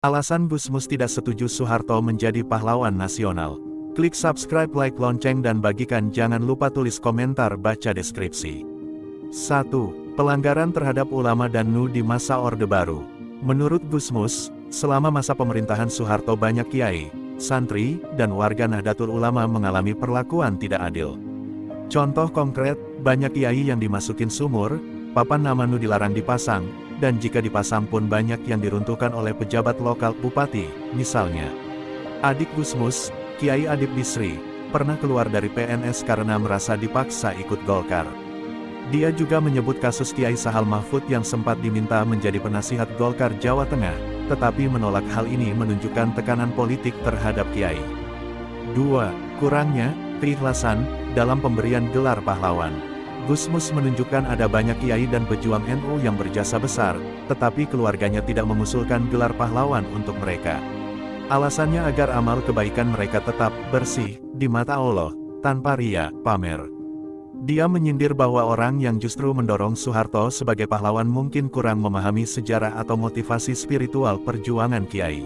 Alasan Gusmus tidak setuju Soeharto menjadi pahlawan nasional. Klik subscribe, like lonceng dan bagikan, jangan lupa tulis komentar, baca deskripsi. 1. Pelanggaran terhadap ulama dan NU di masa Orde Baru. Menurut Gusmus, selama masa pemerintahan Soeharto banyak kiai, santri, dan warga Nahdlatul Ulama mengalami perlakuan tidak adil. Contoh konkret, banyak kiai yang dimasukin sumur, papan nama NU dilarang dipasang, dan jika dipasang pun banyak yang diruntuhkan oleh pejabat lokal, bupati, misalnya. Adik Gusmus, Kiai Adib Bisri, pernah keluar dari PNS karena merasa dipaksa ikut Golkar. Dia juga menyebut kasus Kiai Sahal Mahfud yang sempat diminta menjadi penasihat Golkar Jawa Tengah, tetapi menolak. Hal ini menunjukkan tekanan politik terhadap kiai. 2. Kurangnya keikhlasan dalam pemberian gelar pahlawan. Gusmus menunjukkan ada banyak kiai dan pejuang NU yang berjasa besar, tetapi keluarganya tidak mengusulkan gelar pahlawan untuk mereka. Alasannya agar amal kebaikan mereka tetap bersih di mata Allah, tanpa ria, pamer. Dia menyindir bahwa orang yang justru mendorong Soeharto sebagai pahlawan mungkin kurang memahami sejarah atau motivasi spiritual perjuangan kiai.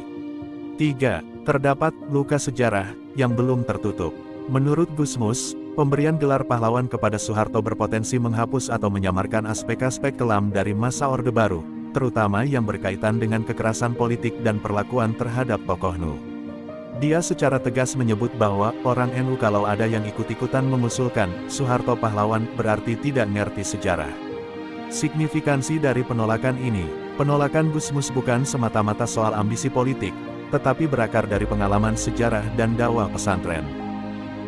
3. Terdapat luka sejarah yang belum tertutup. Menurut Gusmus, pemberian gelar pahlawan kepada Soeharto berpotensi menghapus atau menyamarkan aspek-aspek kelam dari masa Orde Baru, terutama yang berkaitan dengan kekerasan politik dan perlakuan terhadap tokoh NU. Dia secara tegas menyebut bahwa orang NU kalau ada yang ikut-ikutan mengusulkan Soeharto pahlawan berarti tidak ngerti sejarah. Signifikansi dari penolakan ini, penolakan Gusmus bukan semata-mata soal ambisi politik, tetapi berakar dari pengalaman sejarah dan dakwah pesantren.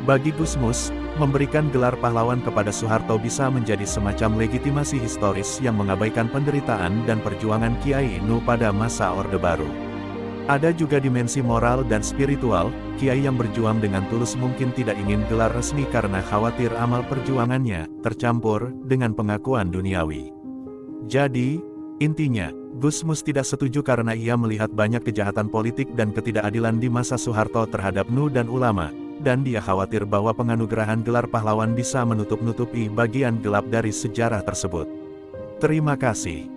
Bagi Gusmus, memberikan gelar pahlawan kepada Soeharto bisa menjadi semacam legitimasi historis yang mengabaikan penderitaan dan perjuangan Kiai NU pada masa Orde Baru. Ada juga dimensi moral dan spiritual, kiai yang berjuang dengan tulus mungkin tidak ingin gelar resmi karena khawatir amal perjuangannya tercampur dengan pengakuan duniawi. Jadi, intinya, Gusmus tidak setuju karena ia melihat banyak kejahatan politik dan ketidakadilan di masa Soeharto terhadap NU dan ulama, dan dia khawatir bahwa penganugerahan gelar pahlawan bisa menutup-nutupi bagian gelap dari sejarah tersebut. Terima kasih.